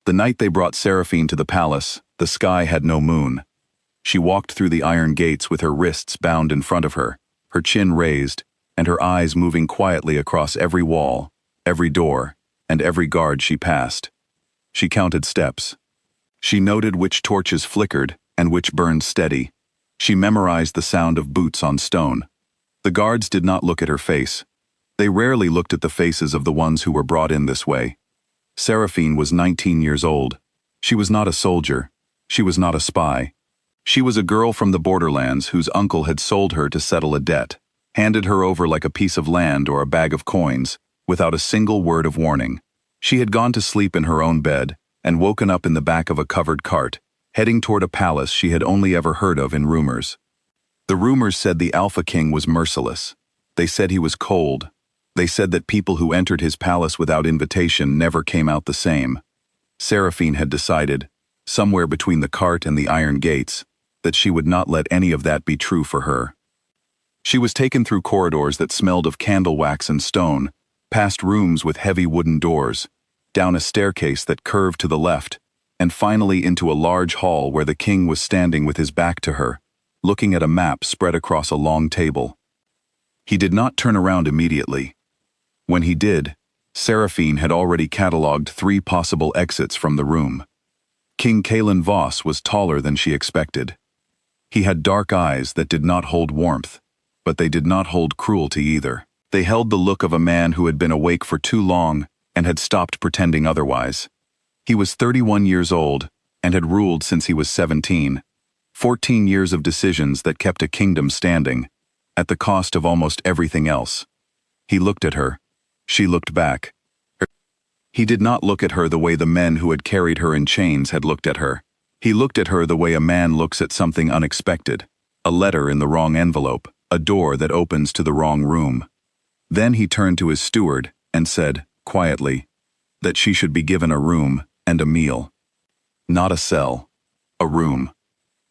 The night they brought Seraphine to the palace, the sky had no moon. She walked through the iron gates with her wrists bound in front of her, her chin raised, and her eyes moving quietly across every wall, every door, and every guard she passed. She counted steps. She noted which torches flickered and which burned steady. She memorized the sound of boots on stone. The guards did not look at her face. They rarely looked at the faces of the ones who were brought in this way. Seraphine was 19 years old. She was not a soldier. She was not a spy. She was a girl from the borderlands whose uncle had sold her to settle a debt, handed her over like a piece of land or a bag of coins, without a single word of warning. She had gone to sleep in her own bed and woken up in the back of a covered cart, heading toward a palace she had only ever heard of in rumors. The rumors said the Alpha King was merciless. They said he was cold. They said that people who entered his palace without invitation never came out the same. Seraphine had decided, somewhere between the cart and the iron gates, that she would not let any of that be true for her. She was taken through corridors that smelled of candle wax and stone, past rooms with heavy wooden doors, down a staircase that curved to the left, and finally into a large hall where the king was standing with his back to her, looking at a map spread across a long table. He did not turn around immediately. When he did, Seraphine had already catalogued 3 possible exits from the room. King Kalen Voss was taller than she expected. He had dark eyes that did not hold warmth, but they did not hold cruelty either. They held the look of a man who had been awake for too long and had stopped pretending otherwise. He was 31 years old and had ruled since he was 17. 14 years of decisions that kept a kingdom standing, at the cost of almost everything else. He looked at her. She looked back. He did not look at her the way the men who had carried her in chains had looked at her. He looked at her the way a man looks at something unexpected, a letter in the wrong envelope, a door that opens to the wrong room. Then he turned to his steward and said, quietly, that she should be given a room and a meal. Not a cell, a room.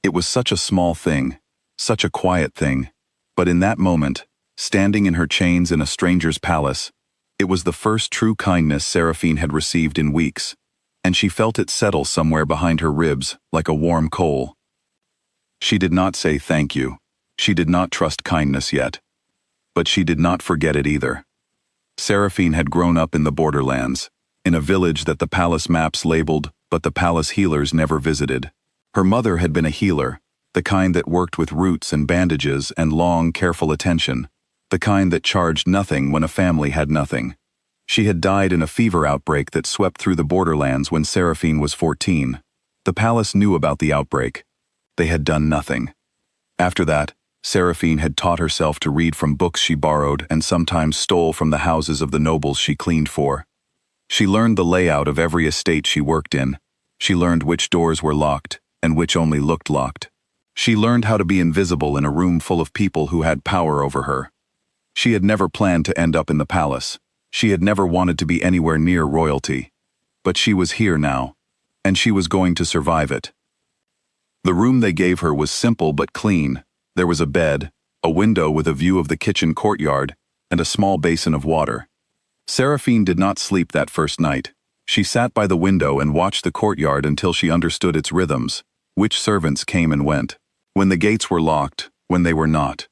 It was such a small thing, such a quiet thing, but in that moment, standing in her chains in a stranger's palace, it was the first true kindness Seraphine had received in weeks, and she felt it settle somewhere behind her ribs like a warm coal. She did not say thank you. She did not trust kindness yet. But she did not forget it either. Seraphine had grown up in the borderlands, in a village that the palace maps labeled, but the palace healers never visited. Her mother had been a healer, the kind that worked with roots and bandages and long, careful attention, the kind that charged nothing when a family had nothing. She had died in a fever outbreak that swept through the borderlands when Seraphine was 14. The palace knew about the outbreak. They had done nothing. After that, Seraphine had taught herself to read from books she borrowed and sometimes stole from the houses of the nobles she cleaned for. She learned the layout of every estate she worked in. She learned which doors were locked and which only looked locked. She learned how to be invisible in a room full of people who had power over her. She had never planned to end up in the palace. She had never wanted to be anywhere near royalty. But she was here now, and she was going to survive it. The room they gave her was simple but clean. There was a bed, a window with a view of the kitchen courtyard, and a small basin of water. Seraphine did not sleep that first night. She sat by the window and watched the courtyard until she understood its rhythms, which servants came and went, when the gates were locked, when they were not.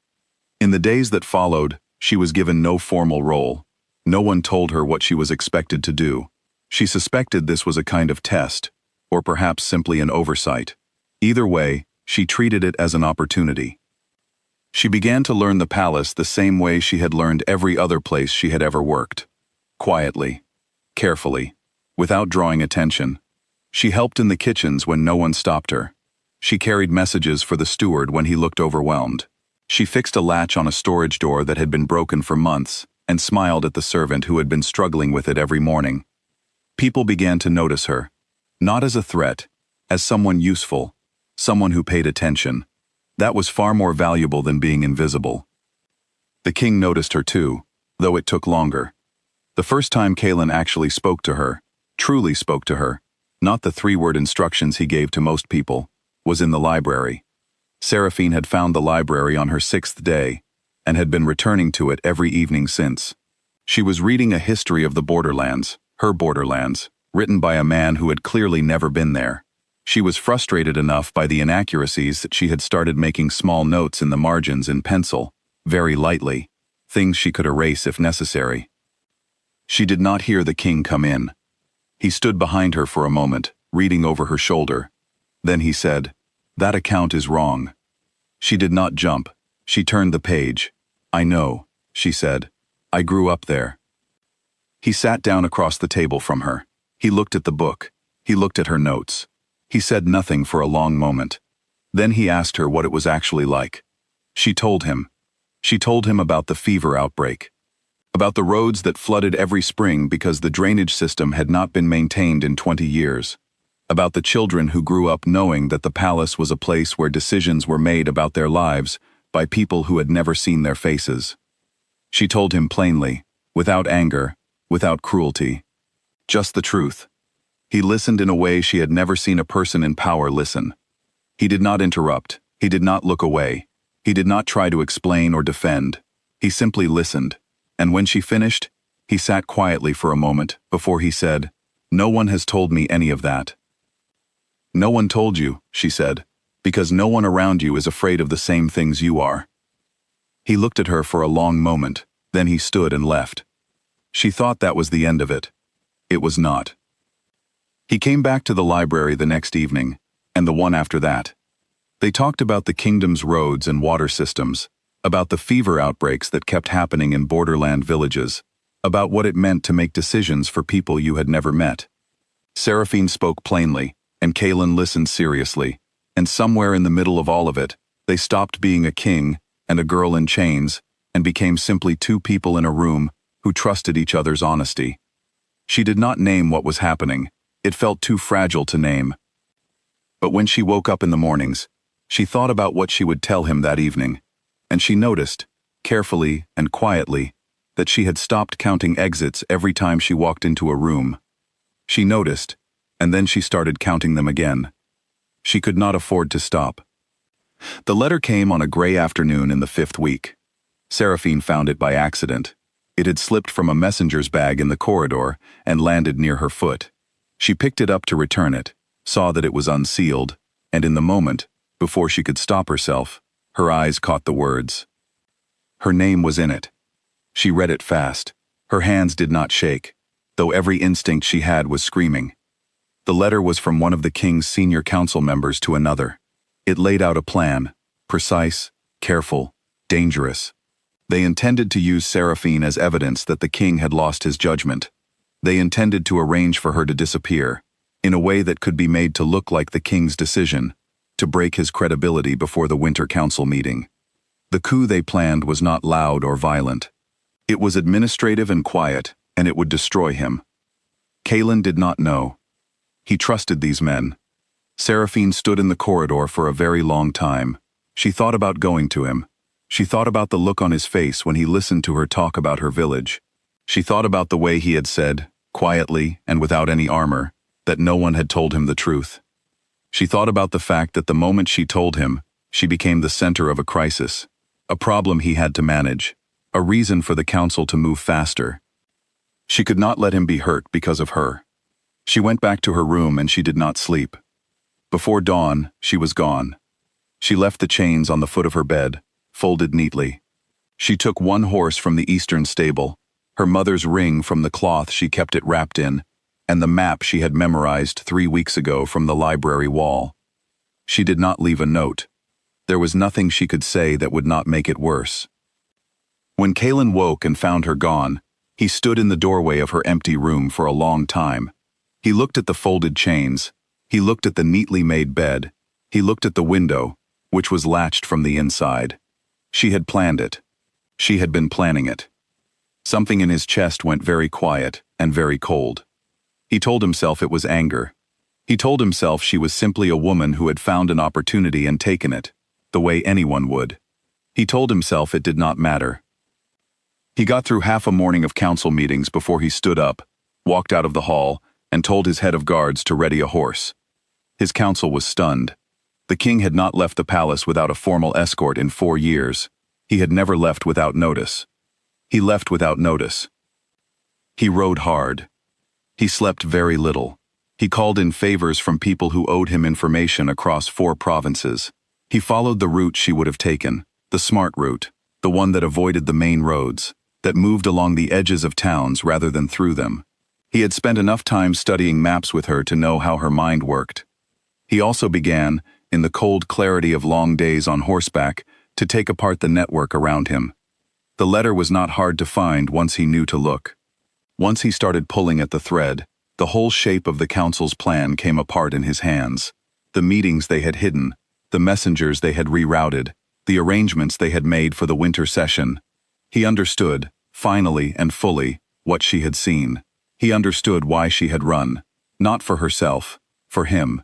In the days that followed, she was given no formal role. No one told her what she was expected to do. She suspected this was a kind of test, or perhaps simply an oversight. Either way, she treated it as an opportunity. She began to learn the palace the same way she had learned every other place she had ever worked. Quietly, carefully, without drawing attention. She helped in the kitchens when no one stopped her. She carried messages for the steward when he looked overwhelmed. She fixed a latch on a storage door that had been broken for months and smiled at the servant who had been struggling with it every morning. People began to notice her, not as a threat, as someone useful, someone who paid attention. That was far more valuable than being invisible. The king noticed her too, though it took longer. The first time Kalen actually spoke to her, truly spoke to her, not the 3-word instructions he gave to most people, was in the library. Seraphine had found the library on her 6th day, and had been returning to it every evening since. She was reading a history of the borderlands, her borderlands, written by a man who had clearly never been there. She was frustrated enough by the inaccuracies that she had started making small notes in the margins in pencil, very lightly, things she could erase if necessary. She did not hear the king come in. He stood behind her for a moment, reading over her shoulder. Then he said, "That account is wrong." She did not jump. She turned the page. "I know," she said. "I grew up there." He sat down across the table from her. He looked at the book. He looked at her notes. He said nothing for a long moment. Then he asked her what it was actually like. She told him. She told him about the fever outbreak, about the roads that flooded every spring because the drainage system had not been maintained in 20 years, about the children who grew up knowing that the palace was a place where decisions were made about their lives by people who had never seen their faces. She told him plainly, without anger, without cruelty, just the truth. He listened in a way she had never seen a person in power listen. He did not interrupt. He did not look away. He did not try to explain or defend. He simply listened. And when she finished, he sat quietly for a moment before he said, "No one has told me any of that." "No one told you," she said, "because no one around you is afraid of the same things you are." He looked at her for a long moment, then he stood and left. She thought that was the end of it. It was not. He came back to the library the next evening, and the one after that. They talked about the kingdom's roads and water systems, about the fever outbreaks that kept happening in borderland villages, about what it meant to make decisions for people you had never met. Seraphine spoke plainly, and Kaelin listened seriously, and somewhere in the middle of all of it, they stopped being a king and a girl in chains and became simply two people in a room who trusted each other's honesty. She did not name what was happening. It felt too fragile to name. But when she woke up in the mornings, she thought about what she would tell him that evening, and she noticed, carefully and quietly, that she had stopped counting exits every time she walked into a room. She noticed, and then she started counting them again. She could not afford to stop. The letter came on a gray afternoon in the 5th week. Seraphine found it by accident. It had slipped from a messenger's bag in the corridor and landed near her foot. She picked it up to return it, saw that it was unsealed, and in the moment, before she could stop herself, her eyes caught the words. Her name was in it. She read it fast. Her hands did not shake, though every instinct she had was screaming. The letter was from one of the king's senior council members to another. It laid out a plan, precise, careful, dangerous. They intended to use Seraphine as evidence that the king had lost his judgment. They intended to arrange for her to disappear, in a way that could be made to look like the king's decision, to break his credibility before the winter council meeting. The coup they planned was not loud or violent. It was administrative and quiet, and it would destroy him. Kaelin did not know. He trusted these men. Seraphine stood in the corridor for a very long time. She thought about going to him. She thought about the look on his face when he listened to her talk about her village. She thought about the way he had said, quietly and without any armor, that no one had told him the truth. She thought about the fact that the moment she told him, she became the center of a crisis, a problem he had to manage, a reason for the council to move faster. She could not let him be hurt because of her. She went back to her room and she did not sleep. Before dawn, she was gone. She left the chains on the foot of her bed, folded neatly. She took one horse from the eastern stable, her mother's ring from the cloth she kept it wrapped in, and the map she had memorized 3 weeks ago from the library wall. She did not leave a note. There was nothing she could say that would not make it worse. When Kaelin woke and found her gone, he stood in the doorway of her empty room for a long time. He looked at the folded chains. He looked at the neatly made bed. He looked at the window, which was latched from the inside. She had planned it. She had been planning it. Something in his chest went very quiet and very cold. He told himself it was anger. He told himself she was simply a woman who had found an opportunity and taken it, the way anyone would. He told himself it did not matter. He got through half a morning of council meetings before he stood up, walked out of the hall, and told his head of guards to ready a horse. His council was stunned. The king had not left the palace without a formal escort in 4 years. He had never left without notice. He left without notice. He rode hard. He slept very little. He called in favors from people who owed him information across 4 provinces. He followed the route she would have taken, the smart route, the one that avoided the main roads, that moved along the edges of towns rather than through them. He had spent enough time studying maps with her to know how her mind worked. He also began, in the cold clarity of long days on horseback, to take apart the network around him. The letter was not hard to find once he knew to look. Once he started pulling at the thread, the whole shape of the council's plan came apart in his hands. The meetings they had hidden, the messengers they had rerouted, the arrangements they had made for the winter session. He understood, finally and fully, what she had seen. He understood why she had run, not for herself, for him.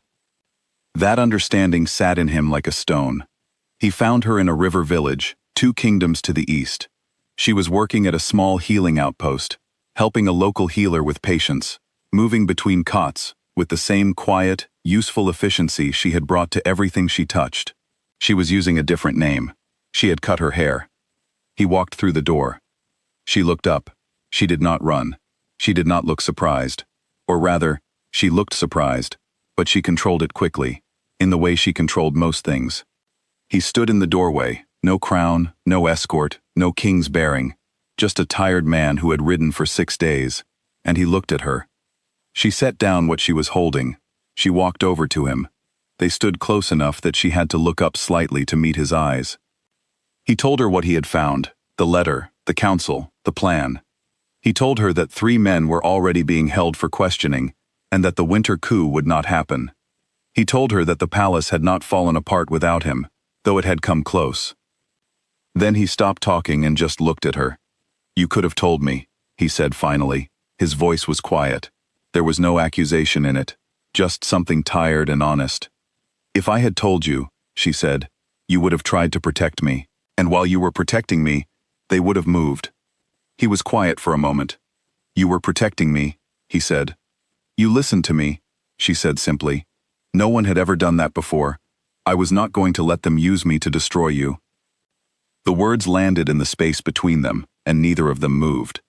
That understanding sat in him like a stone. He found her in a river village, 2 kingdoms to the east. She was working at a small healing outpost, helping a local healer with patients, moving between cots, with the same quiet, useful efficiency she had brought to everything she touched. She was using a different name. She had cut her hair. He walked through the door. She looked up. She did not run. She did not look surprised. Or rather, she looked surprised, but she controlled it quickly, in the way she controlled most things. He stood in the doorway, no crown, no escort, no king's bearing, just a tired man who had ridden for 6 days, and he looked at her. She set down what she was holding. She walked over to him. They stood close enough that she had to look up slightly to meet his eyes. He told her what he had found, the letter, the council, the plan. He told her that 3 men were already being held for questioning, and that the winter coup would not happen. He told her that the palace had not fallen apart without him, though it had come close. Then he stopped talking and just looked at her. "You could have told me," he said finally. His voice was quiet. There was no accusation in it, just something tired and honest. "If I had told you," she said, "you would have tried to protect me, and while you were protecting me, they would have moved." He was quiet for a moment. "You were protecting me," he said. "You listened to me," she said simply. "No one had ever done that before. I was not going to let them use me to destroy you." The words landed in the space between them, and neither of them moved.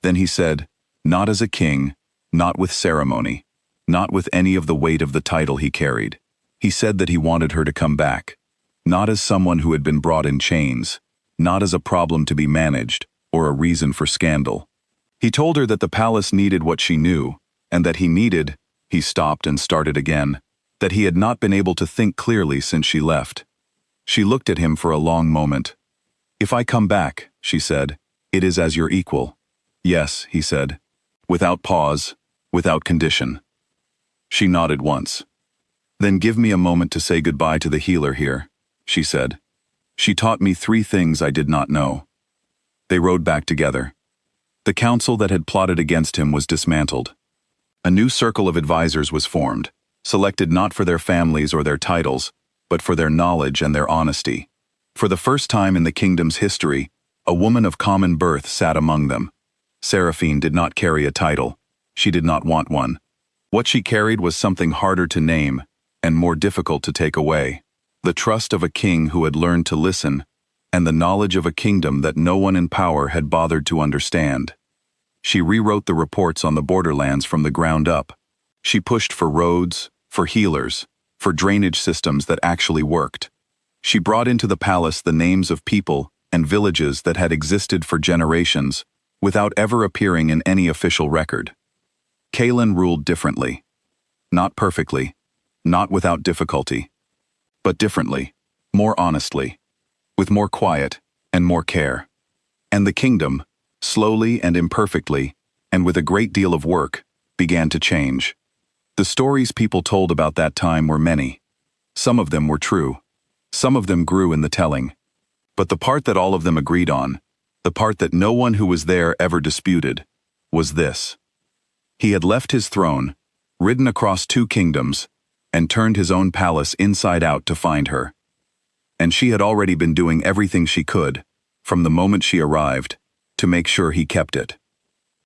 Then he said, not as a king, not with ceremony, not with any of the weight of the title he carried. He said that he wanted her to come back, not as someone who had been brought in chains, not as a problem to be managed, or a reason for scandal. He told her that the palace needed what she knew, and that he stopped and started again, that he had not been able to think clearly since she left. She looked at him for a long moment. "If I come back," she said, "it is as your equal." "Yes," he said, without pause, without condition. She nodded once. "Then give me a moment to say goodbye to the healer here," she said. "She taught me 3 things I did not know." They rode back together. The council that had plotted against him was dismantled. A new circle of advisors was formed, selected not for their families or their titles, but for their knowledge and their honesty. For the first time in the kingdom's history, a woman of common birth sat among them. Seraphine did not carry a title. She did not want one. What she carried was something harder to name and more difficult to take away. The trust of a king who had learned to listen, and the knowledge of a kingdom that no one in power had bothered to understand. She rewrote the reports on the borderlands from the ground up. She pushed for roads, for healers, for drainage systems that actually worked. She brought into the palace the names of people and villages that had existed for generations, without ever appearing in any official record. Kaelin ruled differently. Not perfectly, not without difficulty, but differently, more honestly, with more quiet and more care. And the kingdom, slowly and imperfectly, and with a great deal of work, began to change. The stories people told about that time were many. Some of them were true. Some of them grew in the telling. But the part that all of them agreed on, the part that no one who was there ever disputed, was this. He had left his throne, ridden across 2 kingdoms, and turned his own palace inside out to find her. And she had already been doing everything she could, from the moment she arrived, to make sure he kept it.